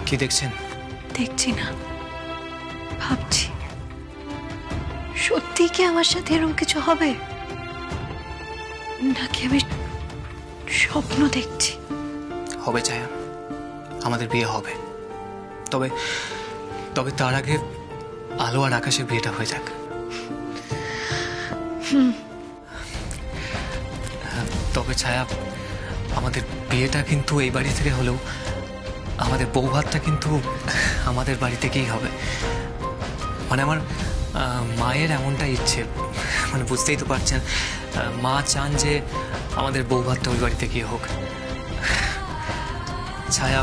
কি দেখছেন? দেখছি না, ভাবছি সত্যি কি আমার সাথে এরকম কিছু হবে, নাকি আমি স্বপ্ন দেখছি? হবে ছায়া, আমাদের বিয়ে হবে। তবে তবে তার আগে আলো আর আকাশের বিয়েটা হয়ে যাক। তবে ছায়া, আমাদের বিয়েটা কিন্তু এই বাড়ি থেকে হলেও আমাদের বৌভাতটা কিন্তু আমাদের বাড়ি থেকেই হবে। মানে আমার মায়ের এমনটা ইচ্ছে, মানে বুঝতেই তো পারছেন, মা চান যে আমাদের বৌভাতটা ওই বাড়ি থেকেই হোক। ছায়া,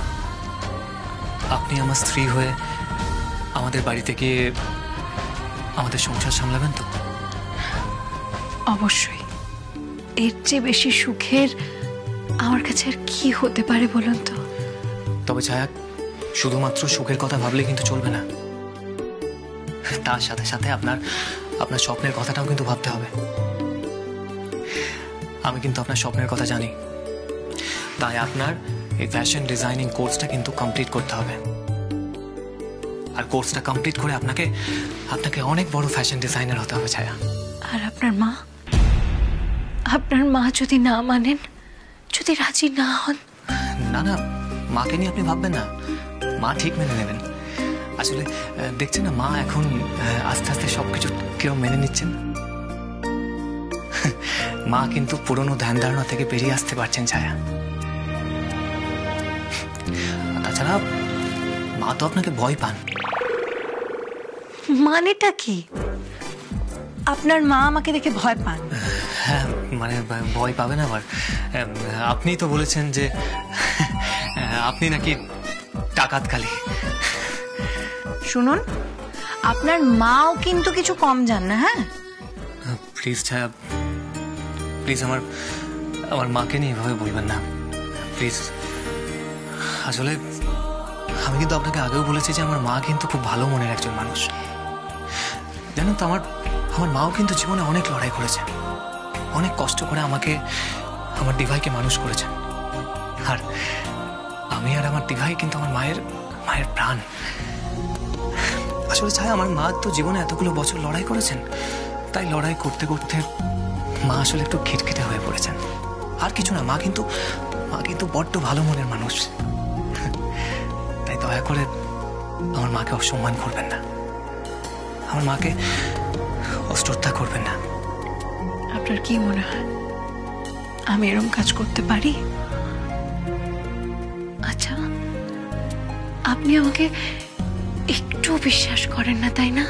আপনি আমার স্ত্রী হয়ে আমাদের বাড়িতে গিয়ে আমাদের সংসার সামলাবেন তো? অবশ্যই। এর চেয়ে বেশি সুখের আমার কাছে আর কি হতে পারে বলুন তো? তবে ছায়া, শুধুমাত্র সুখের কথা ভাবলে কিন্তু চলবে না, তার সাথে সাথে আপনার আপনার স্বপ্নের কথাটাও কিন্তু ভাবতে হবে। আমি কিন্তু আপনার স্বপ্নের কথা জানি, তাই আপনার এই ফ্যাশন ডিজাইনিং কোর্সটা কিন্তু কমপ্লিট করতে হবে। আর কোর্সটা কমপ্লিট করে আপনাকে আপনাকে অনেক বড় ফ্যাশন ডিজাইনার হতে হবে ছায়া। আর আপনার মা, আপনার মা যদি না মানেন, যদি রাজি না হন? না না, মাকে নিয়ে আপনি ভাববেন না, মা ঠিক মেনে নেবেন। আসলে দেখছেন না, মা এখন আস্তে আস্তে সবকিছু কেউ মেনে নিচ্ছেন। মা কিন্তু পুরনো ধ্যান ধারণা থেকে বেরিয়ে আসতে পারছেন ছায়া। তাছাড়া মা তো আপনাকে ভয় পান। মানেটা কি? আপনার মা আমাকে দেখে ভয় পান? হ্যাঁ, মানে ভয় পাবেন আবার? আপনিই তো বলেছেন যে আপনি নাকি ডাকাতকালী। শুনুন, আপনার মাও কিন্তু কিছু কম জান না। হ্যাঁ প্লিজ ছায়া, প্লিজ আমার আমার মাকে নিয়ে এভাবে বলবেন না প্লিজ। আসলে আমি কিন্তু আপনাকে আগেও বলেছি যে আমার মা কিন্তু খুব ভালো মনের একজন মানুষ। জানেন তো, আমার মাও কিন্তু জীবনে অনেক লড়াই করেছেন, অনেক কষ্ট করে আমাকে, আমার দিভাইকে মানুষ করেছেন। আর আমি আর আমার দিভাই কিন্তু আমার মায়ের প্রাণ। আসলে ছায়া, আমার মা তো জীবনে এতগুলো বছর লড়াই করেছেন, তাই লড়াই করতে করতে মা আসলে একটু খিটখিটে হয়ে পড়েছেন। আর কিছু না, মা কিন্তু বড্ড ভালো মনের মানুষ। তাই দয়া করে আমার মাকে অসম্মান করবেন না, আমার মাকে অশ্রদ্ধা করবেন না। আপনার কি মনে হয় আমি এরকম কাজ করতে পারি? আচ্ছা, আপনি আমাকে একটু বিশ্বাস করেন না, তাই না?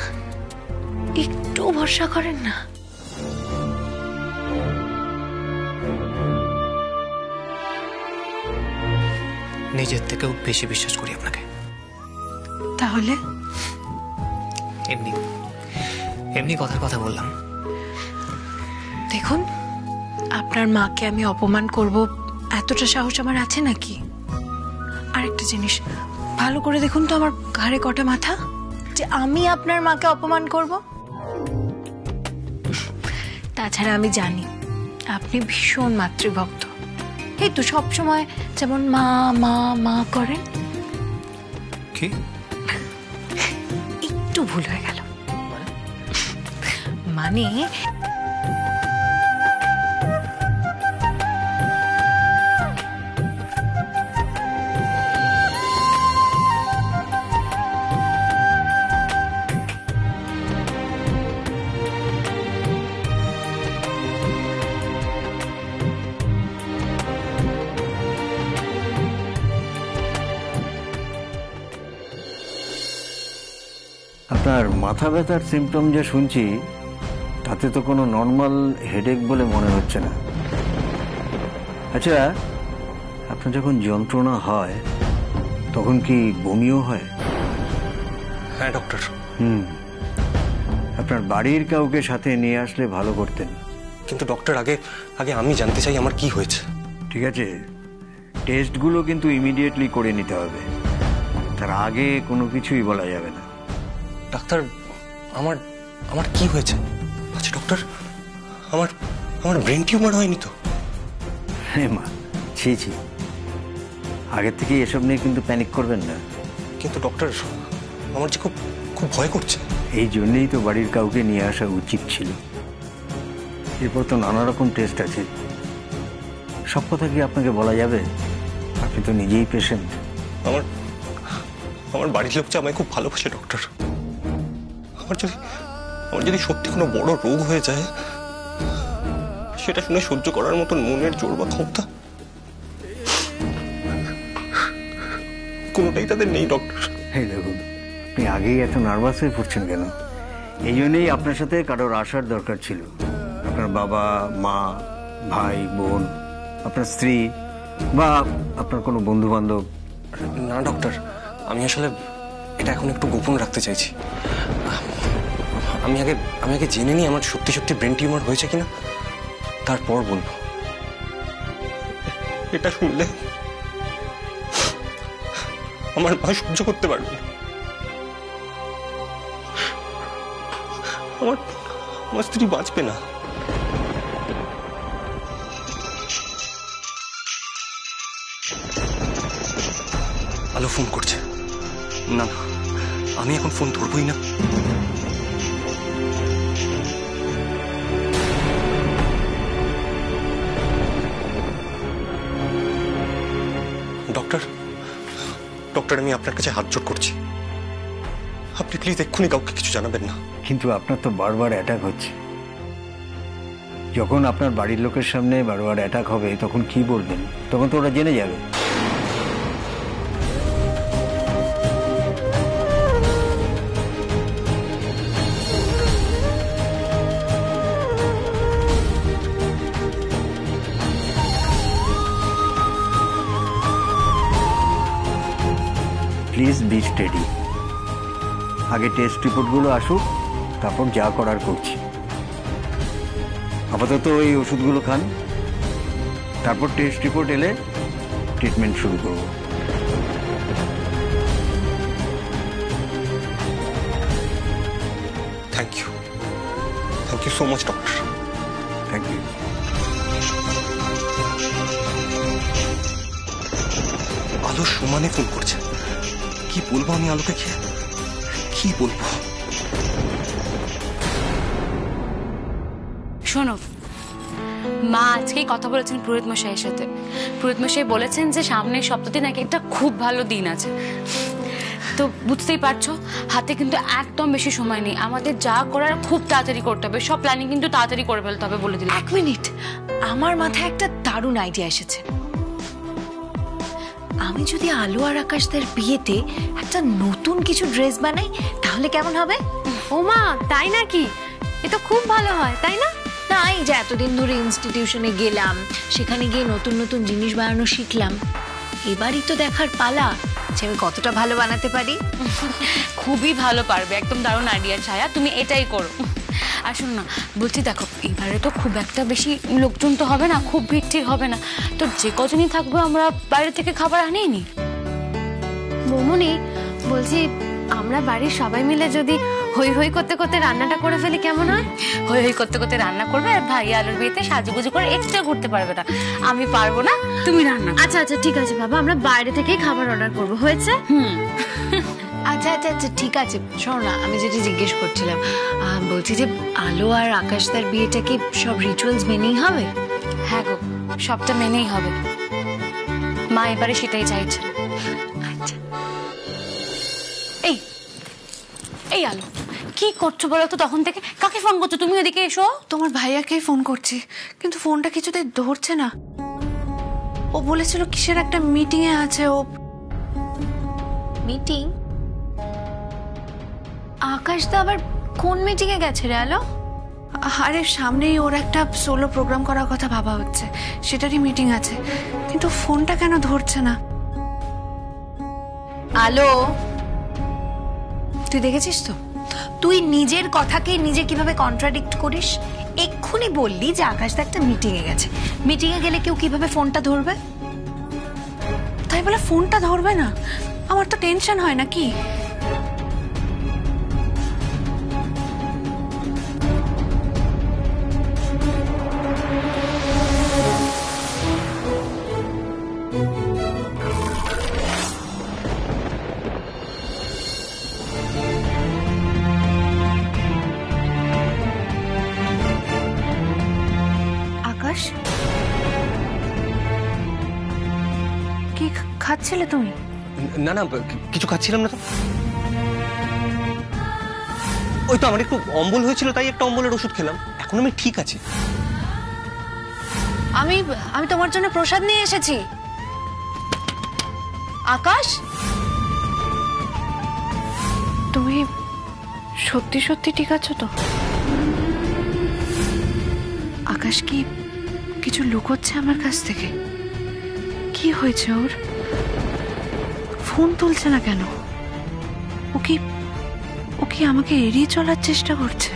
একটু ভরসা করেন না? নিজের থেকেও বেশি বিশ্বাস করি আপনাকে। তাহলে এমনি এমনি কথার কথা বললাম। দেখুন, আপনার মাকে আমি অপমান করব এতটা সাহস আমার আছে নাকি? আরেকটা জিনিস, ভালো করে দেখুন তো আমার ঘাড়ে কটা মাথা, যে আমি আপনার মাকে অপমান করব? তাছাড়া আমি জানি আপনি ভীষণ মাতৃভক্ত। এই তো সব সময় যেমন মা মা মা করেন। কি? একটু ভুল হয়ে গেল, মানে আপনার মাথা ব্যথার সিমটম যে শুনছি, তাতে তো কোনো নর্মাল হেডেক বলে মনে হচ্ছে না। আচ্ছা, আপনার যখন যন্ত্রণা হয় তখন কি বমিও হয়? হ্যাঁ ডক্টর। আপনার বাড়ির কাউকে সাথে নিয়ে আসলে ভালো করতেন। কিন্তু ডক্টর, আগে আগে আমি জানতে চাই আমার কি হয়েছে। ঠিক আছে, টেস্টগুলো কিন্তু ইমিডিয়েটলি করে নিতে হবে, তার আগে কোনো কিছুই বলা যাবে না। ডাক্তার, আমার আমার কি হয়েছে? আচ্ছা ডক্টর, আমার আমার ব্রেন টিউমার হয়নি তো? হ্যাঁ মা, ছি ছি, আগের থেকে এসব নিয়ে কিন্তু প্যানিক করবেন না। কিন্তু ডক্টর আমার যে খুব খুব ভয় করছে। এই জন্যেই তো বাড়ির কাউকে নিয়ে আসা উচিত ছিল। এরপর তো নানা রকম টেস্ট আছে, সব কথা কি আপনাকে বলা যাবে? আপনি তো নিজেই পেশেন্ট। আমার আমার বাড়ির লোক যে আমায় খুব ভালোবাসে ডক্টর। আমার যদি সত্যি কোনো বড় রোগ হয়ে যায়, সেটা শুনে সহ্য করার মতন মনের জোর বা ক্ষমতা কোনোটাই তাদের নেই ডক্টর। এই দেখুন, আপনি আগেই এত নার্ভাস হয়ে পড়ছেন কেন? এই জন্যেই আপনার সাথে কারোর আসার দরকার ছিল। আপনার বাবা, মা, ভাই, বোন, আপনার স্ত্রী বা আপনার কোনো বন্ধু বান্ধব। না ডক্টর, আমি আসলে এটা এখন একটু গোপন রাখতে চাইছি। আমি আগে জেনে নিই আমার সত্যি সত্যি ব্রেন টিউমার হয়েছে কিনা, তারপর বলবো। এটা শুনলে আমার মা সহ্য করতে পারবে না। আমার স্ত্রী বাঁচবে না। আলো ফোন করছে। না, আমি এখন ফোন ধরবই না। ডক্টর, আমি আপনার কাছে হাত জোড় করছি, আপনি প্লিজ এক্ষুনি কাউকে কিছু জানাবেন না। কিন্তু আপনার তো বারবার অ্যাটাক হচ্ছে। যখন আপনার বাড়ির লোকের সামনে বারবার অ্যাটাক হবে তখন কি বলবেন? তখন তো ওরা জেনে যাবে। Please be steady. আগে টেস্ট রিপোর্টগুলো আসুক, তারপর যা করার করছি। আপাতত এই ওষুধগুলো খান, তারপর টেস্ট রিপোর্ট এলে ট্রিটমেন্ট শুরু করব। Thank you so much doctor. Thank you. আলো সমানে ফোন করছে। কি বলবো আমি আলোকে? কি বলবো? শোনো, মা আজকেই কথা বলেছেন পুরোহিত মশাইয়ের সাথে। পুরোহিত মশাই বলেছেন যে সামনের সপ্তাহে নাকি একটা খুব ভালো দিন আছে। তো বুঝতেই পারছো, হাতে কিন্তু একদম বেশি সময় নেই। আমাদের যা করার খুব তাড়াতাড়ি করতে হবে, সব প্ল্যানিং কিন্তু তাড়াতাড়ি করে ফেলতে হবে বলে দিলাম। 1 মিনিট, আমার মাথায় একটা দারুণ আইডিয়া এসেছে। আমি যদি আলো আর আকাশদের বিয়েতে একটা নতুন কিছু ড্রেস বানাই তাহলে কেমন হবে? ও মা, তাই নাকি? এ তো খুব ভালো হয়, তাই না? না, এই যে এতদিন ধরে ইনস্টিটিউশনে গেলাম, সেখানে গিয়ে নতুন নতুন জিনিস বানানো শিখলাম। এবারই তো দেখার পালা যে আমি কতটা ভালো বানাতে পারি। খুবই ভালো পারবে, একদম দারুণ আইডিয়া ছায়া, তুমি এটাই করো। আসুন না, বলছি দেখো, এবারে তো খুব একটা বেশি লোকজন তো হবে না, খুব ভিড় ঠিক হবে না। তো যে কজনই থাকবো আমরা বাইরে থেকে খাবার আনিয়ে নি। মোমনি, বলছি আমরা বাড়ির সবাই মিলে যদি হই হই করতে করতে রান্নাটা করে ফেলি কেমন হয়? হই হই করতে করতে রান্না করবে, আর ভাই আলুর বিয়েতে সাজুগুজু করে একটু ঘুরতে পারবে না। আমি পারবো না, তুমি রান্না করো। আচ্ছা আচ্ছা, ঠিক আছে বাবা, আমরা বাইরে থেকেই খাবার অর্ডার করবো, হয়েছে? আচ্ছা আচ্ছা আচ্ছা, ঠিক আছে। শোনো না, আমি যেটা জিজ্ঞেস করছিলাম, বলছি যে আলো আর আকাশদার বিয়েটা কি সব রিচুয়ালস মেনেই হবে? হ্যাঁ গো, সবটা মেনেই হবে। মা এবারে সেটাই চাইছে। আচ্ছা। এই এই আলো, কি করছো বলো তো? তখন থেকে কাকে ফোন করছো তুমি? ওদিকে এসো। তোমার ভাইয়াকেই ফোন করছি, কিন্তু ফোনটা কিছুতেই ধরছে না। ও বলেছিল কিসের একটা মিটিং এ আছে। ও মিটিং? আকাশদা আবার কোন মিটিং এ গেছে রে আলো? আরে সামনেই ওর একটা সোলো প্রোগ্রাম করার কথা ভাবা হচ্ছে, সেটারই মিটিং আছে। কিন্তু ফোনটা কেন ধরছে না? আলো, তুই দেখেছিস তো, তুই নিজের কথাকে নিজে কিভাবে কন্ট্রাডিক্ট করিস। এক্ষুনি বললি যে আকাশদা একটা মিটিং এ গেছে, মিটিং এ গেলে কেউ কিভাবে ফোনটা ধরবে? তাই বলে ফোনটা ধরবে না? আমার তো টেনশন হয় নাকি? খাচ্ছিলে তুমি? না না, কিছু খাচ্ছিলাম না তো। ওই তো আমার একটু অম্বল হয়েছিল, তাই একটা অম্বলের ওষুধ খেলাম, এখন আমি ঠিক আছি। আমি তোমার জন্য প্রসাদ নিয়ে এসেছি। আকাশ, তুমি সত্যি সত্যি ঠিক আছো তো? আকাশ কি কিছু লুকোচ্ছে আমার কাছ থেকে? কি হয়েছে ওর? ফোন তুলছে না কেন? ও কি আমাকে এড়িয়ে চলার চেষ্টা করছে?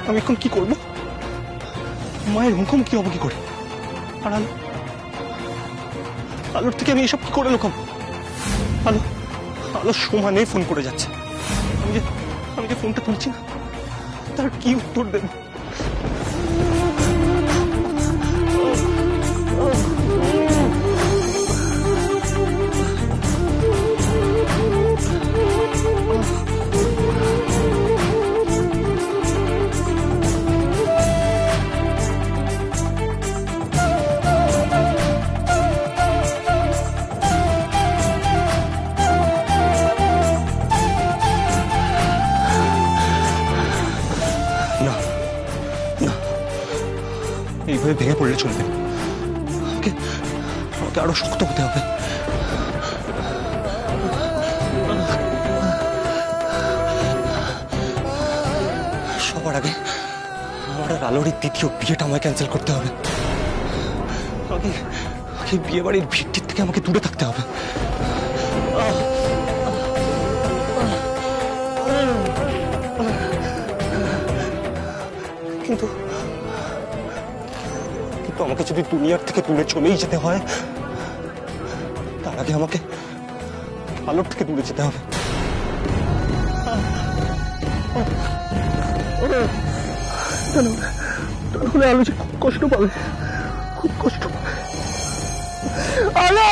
আমি এখন কি করব? মায়ের মুখোমুখি হবো কি করে? আর আলোর থেকে আমি এসব কি করে লুকাবো? আলো সমানে ফোন করে যাচ্ছে, আমি যে ফোনটা তুলছি না, তার কি উত্তর দেব? এইভাবে ভেঙে পড়লে চলবে, আমাকে আরো শক্ত হতে হবে। সবার আগে আমার আর আলোর দ্বিতীয় বিয়েটা আমায় ক্যান্সেল করতে হবে। আগে বিয়ে বাড়ির ভিড়টির থেকে আমাকে দূরে থাকতে হবে। কিন্তু আমাকে যদি দুনিয়ার থেকে দূরে চলেই যেতে হয়, তার আগে আমাকে আলোর থেকে দূরে যেতে হবে। তাহলে আলো যে খুব কষ্ট পাবে, খুব কষ্ট পাবে। আলো!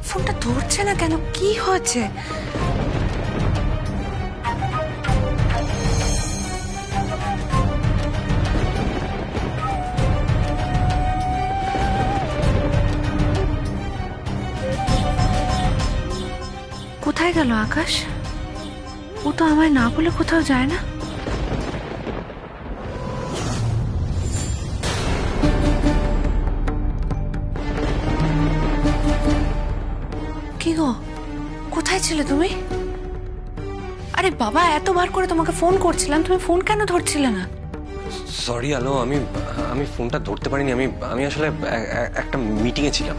ফোনটা ধরছে না কেন? কি হয়েছে? কোথায় গেল আকাশ? ও তো আমায় না বলে কোথাও যায় না। কি গো, কোথায় ছিলে তুমি? আরে বাবা, এতবার করে তোমাকে ফোন করছিলাম, তুমি ফোন কেন ধরছিলে না? সরি আলো, আমি ফোনটা ধরতে পারিনি। আমি আসলে একটা মিটিং এ ছিলাম।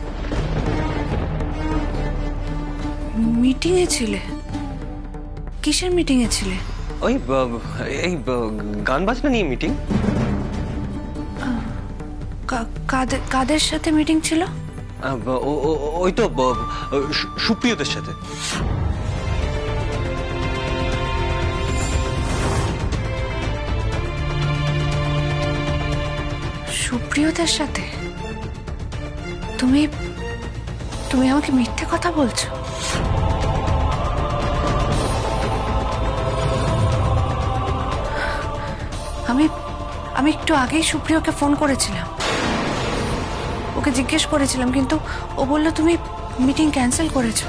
মিটিং এ ছিলে? কিসের মিটিং এ ছিলে? ওই এই গান বাজনা নিয়ে মিটিং। কাদের সাথে মিটিং ছিল? ওই তো সুপ্রিয়দের সাথে। সুপ্রিয়দের সাথে? তুমি আমাকে মিথ্যে কথা বলছো? আমি একটু আগেই সুপ্রিয়কে ফোন করেছিলাম, ওকে জিজ্ঞেস করেছিলাম, কিন্তু ও বলল তুমি মিটিং ক্যান্সেল করেছো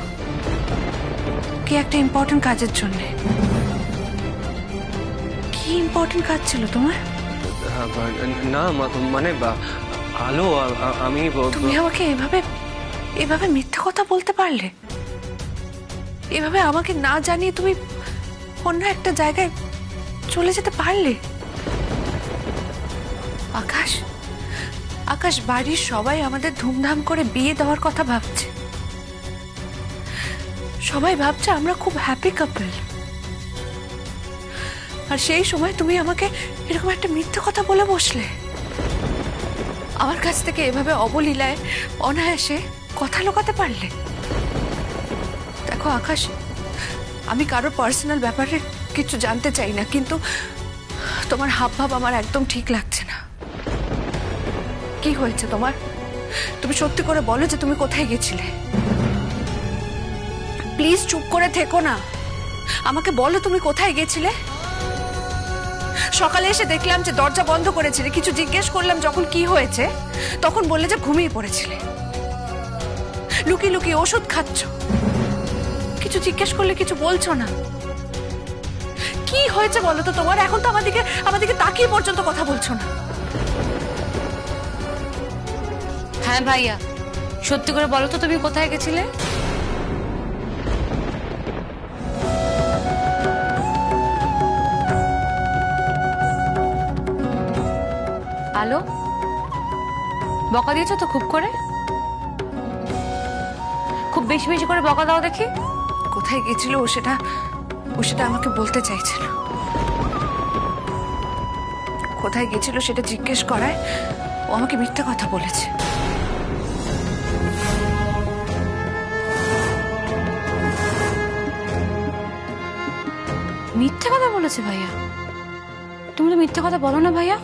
কি একটা ইম্পর্টেন্ট কাজের জন্য। কি ইম্পর্টেন্ট কাজ ছিল তোমার? না মানে আলো, আমি তুমি আমাকে এভাবে মিথ্যে কথা বলতে পারলে? এভাবে আমাকে না জানিয়ে তুমি অন্য একটা জায়গায় চলে যেতে পারলে? আকাশ, আকাশ, বাড়ির সবাই আমাদের ধুমধাম করে বিয়ে দেওয়ার কথা ভাবছে। সবাই ভাবছে আমরা খুব হ্যাপি কাপল। আর সেই সময় তুমি আমাকে এরকম একটা মিথ্যে কথা বলে বসলে। আমার কাছ থেকে এভাবে অবলীলায় অনায়াসে কথা লুকাতে পারলে। দেখো আকাশ, আমি কারোর পার্সোনাল ব্যাপারে কিছু জানতে চাই না, কিন্তু তোমার হাবভাব আমার একদম ঠিক লাগছে না। কি হয়েছে তোমার? তুমি সত্যি করে বলো যে তুমি কোথায় গেছিলে। প্লিজ চুপ করে থেকো না, আমাকে বলো তুমি কোথায় গেছিলে। সকালে এসে দেখলাম যে দরজা বন্ধ করেছিলে, কিছু জিজ্ঞেস করলাম যখন কি হয়েছে তখন বললে যে ঘুমিয়ে পড়েছিলে। লুকিয়ে লুকিয়ে ওষুধ খাচ্ছ, কিছু জিজ্ঞেস করলে কিছু বলছো না। কি হয়েছে বলো তো তোমার? এখন তো আমাদেরকে তাকিয়ে পর্যন্ত কথা বলছো না। হ্যাঁ ভাইয়া, সত্যি করে বলো তো তুমি কোথায় গেছিলে? আলো, বকা দিয়েছো তো খুব করে? খুব বেশি বেশি করে বকা দাও দেখি। কোথায় গেছিল ও সেটা আমাকে বলতে চাইছিল। কোথায় গেছিল সেটা জিজ্ঞেস করায় ও আমাকে মিথ্যা কথা বলেছে। মিথ্যে কথা বলেছে ভাইয়া? তুমি তো মিথ্যে কথা বলো না ভাইয়া,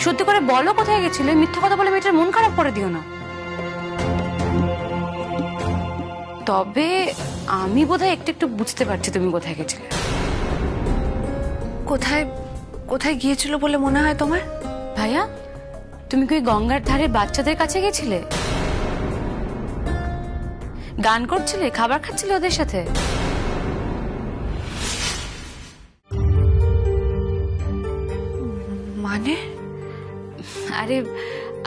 সত্যি করে বলো কোথায় গেছিলে। মিথ্যে কথা বলে মেয়েটার মন খারাপ করে দিও না। তবে আমি বোধহয় একটু একটু বুঝতে পারছি তুমি কোথায় গেছিলে। কোথায় কোথায় গিয়েছিল বলে মনে হয় তোমার? ভাইয়া, তুমি কি ওই গঙ্গার ধারে বাচ্চাদের কাছে গেছিলে? গান করছিলে, খাবার খাচ্ছিলে ওদের সাথে? মানে? আরে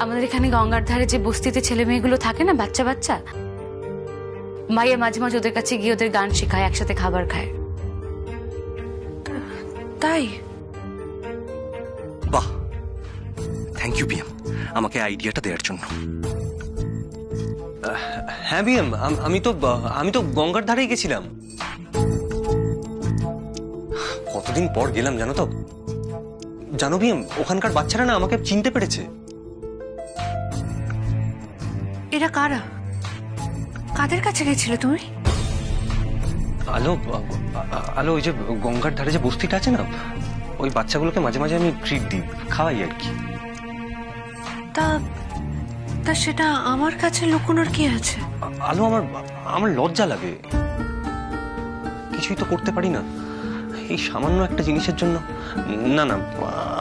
আমাদের এখানে গঙ্গার ধারে যে বস্তিতে ছেলে মেয়েগুলো থাকে না, বাচ্চা বাচ্চা, ভাইয়া মাঝে মাঝে ওদের কাছে গিয়ে ওদের গান শেখায়, একসাথে খাবার খায়। তাই? বাহ, থ্যাংক ইউ বিএম আমাকে আইডিয়াটা দেওয়ার জন্য। হ্যাঁ বিএম, আমি তো গঙ্গার ধারেই গেছিলাম। কতদিন পর গেলাম জানো বিএম, ওখানকার বাচ্চারা না আমাকে চিনতে পেরেছে। এরা কারা? কাদের কাছে গেছিলে তুমি? আলো ওই যে গঙ্গার ধারে যে বস্তিটা আছে না, ওই বাচ্চাগুলোকে মাঝে মাঝে আমি ট্রিট দিই, খাওয়াই আর কি। তা সেটা আমার কাছে লুকোনোর কি আছে? আলো, আমার লজ্জা লাগে, কিছুই তো করতে পারি না এই সামান্য একটা জিনিসের জন্য। না না,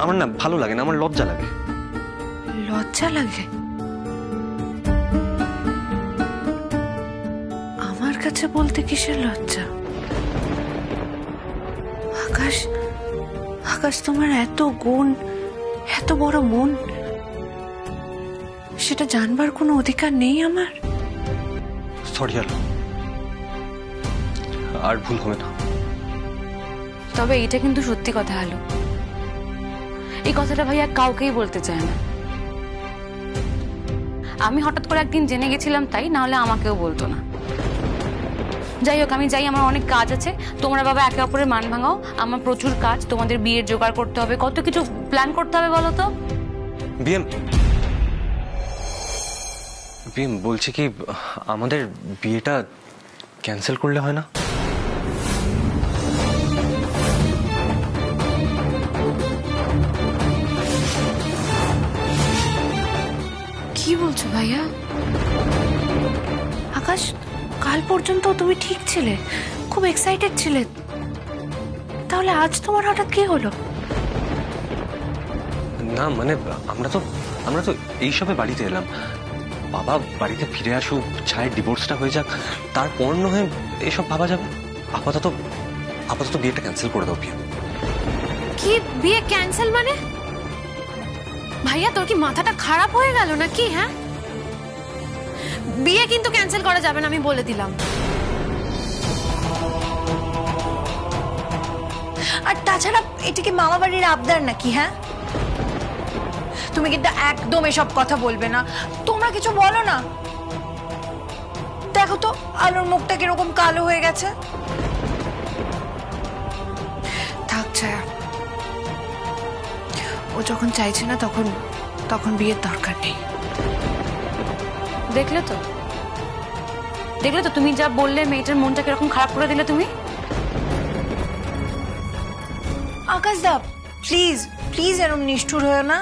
আমার না ভালো লাগে না, আমার লজ্জা লাগে। লজ্জা লাগে? আমার কাছে বলতে কিসের লজ্জা? আকাশ, আকাশ, তোমার এত গুণ, এত বড় মন, সেটা জানবার কোনো অধিকার নেই আমার? সরি আলো, আর ভুল হবে না। তবে এটা কিন্তু সত্যি কথা হলো, এই কথাটা ভাইয়া কাউকেই বলতে চায় না। আমি হঠাৎ করে একদিন জেনে গেছিলাম তাই, না হলে আমাকেও বলতো না। যাই হোক, আমি যাই, আমার অনেক কাজ আছে। তোমরা বাবা একে অপরের মান ভাঙাও, আমার প্রচুর কাজ, তোমাদের বিয়ের জোগাড় করতে হবে, কত কিছু প্ল্যান করতে হবে বলো তো। বিএম বলছি কি, আমাদের বিয়েটা ক্যান্সেল করলে হয় না? কি বলছো ভাইয়া? আকাশ, কাল পর্যন্ত তুমি ঠিক ছিলে, খুব এক্সাইটেড ছিলে, তাহলে আজ তোমার হঠাৎ কি হলো? না মানে আমরা তো এইসবে বাড়িতে এলাম। বাবা বাড়িতে ফিরে আসুক, ছায়ের ডিভোর্সটা হয়ে যাক, তারপর না হয় এসব ভাবা যাবে। আপাতত বিয়েটা ক্যান্সেল করে দাও বিয়ে। কি বিয়ে ক্যান্সেল মানে? ভাইয়া তোর কি মাথাটা খারাপ হয়ে গেল নাকি? হ্যাঁ, বিয়ে কিন্তু ক্যান্সেল করা যাবে না, আমি বলে দিলাম। আর তাছাড়া এটা কি মামা বাড়ির আবদার নাকি? হ্যাঁ, তুমি কিন্তু একদম এসব কথা বলবে না। তোমরা কিছু বলো না। দেখো তো আলোর মুখটা কিরকম কালো হয়ে গেছে। থাক ছায়া, ও যখন চাইছে না তখন তখন বিয়ের দরকার নেই। দেখলে তো, দেখলে তো তুমি যা বললে, মেয়েটার মনটা কিরকম খারাপ করে দিলে তুমি। আকাশদা, প্লিজ প্লিজ এরকম নিষ্ঠুর হয়েও না।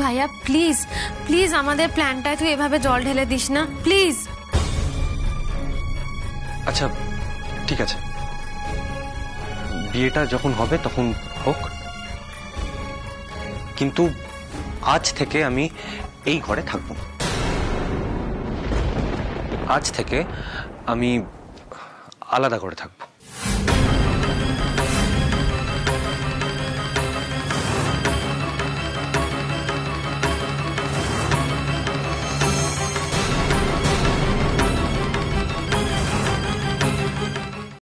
ভাইয়া প্লিজ প্লিজ আমাদের প্ল্যানটায় তুই এভাবে জল ঢেলে দিস না প্লিজ। আচ্ছা ঠিক আছে, বিয়েটা যখন হবে তখন হোক, কিন্তু আজ থেকে আমি এই ঘরে থাকবো। আজ থেকে আমি আলাদা করে থাকবো।